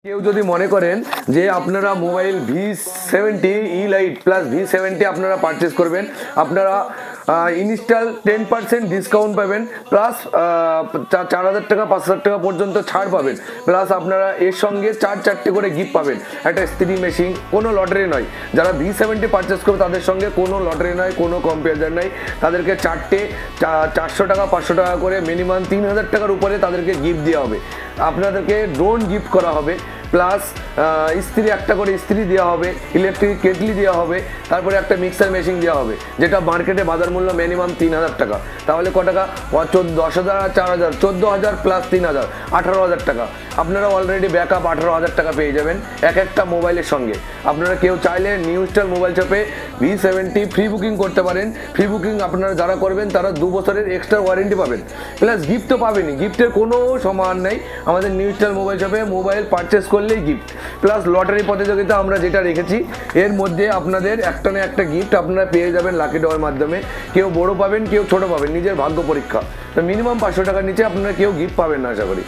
কেউ যদি মনে করেন যে আপনারা mobile V70 E-Lite plus V70 আপনারা পারচেস করবেন, আপনারা ইনস্টল 10% ডিসকাউন্ট পাবেন, প্লাস 4,000 টাকা 5,000 টাকা পর্যন্ত ছাড় পাবেন, প্লাস আপনারা এর সঙ্গে চারটে করে গিফট পাবেন, একটা স্ত্রী মেশিন। কোনো লটারি নয়, যারা V70 পারচেস করবে তাদের সঙ্গে কোনো লটারি নয়, কোনো কম্পেয়ার নয়, তাদেরকে 400 টাকা 500 টাকা করে মিনিমাম 3,000 টাকার উপরে তাদেরকে গিফট দেওয়া হবে। আপনাদেরকে ড্রোন গিফট করা হবে, প্লাস ইস্ত্রি একটা করে ইস্ত্রি দেওয়া হবে, ইলেকট্রিক কেটলি দেওয়া হবে, তারপরে একটা মিক্সার মেশিন দেওয়া হবে, যেটা মার্কেটে বাজার মূল্য মিনিমাম 3,000 টাকা। তাহলে ক টাকা? 10,000 আর 4,000, 14,000 প্লাস 3,000, 18,000 টাকা। আপনারা অলরেডি ব্যাকআপ 18,000 টাকা পেয়ে যাবেন একটা মোবাইলের সঙ্গে। আপনারা কেউ চাইলে নিউ স্টার মোবাইল শপে V70 ফ্রি বুকিং করতে পারেন। ফ্রি বুকিং আপনারা যারা করবেন তারা 2 বছরের এক্সট্রা ওয়ারেন্টি পাবেন, প্লাস গিফট তো পাবেনই। গিফটের কোনো সমান নেই আমাদের নিউ স্টার মোবাইল শপে। মোবাইল পারচেস করলেই গিফট, প্লাস লটারি প্রতিযোগিতা আমরা যেটা রেখেছি এর মধ্যে আপনাদের একটা না একটা গিফট আপনারা পেয়ে যাবেন লাকি ড্রয়ের মাধ্যমে। কেউ বড় পাবেন, কেউ ছোট পাবেন, নিজের ভাগ্য পরীক্ষা। তো মিনিমাম 500 টাকার নিচে আপনারা কেউ গিফট পাবেন না আশা করি।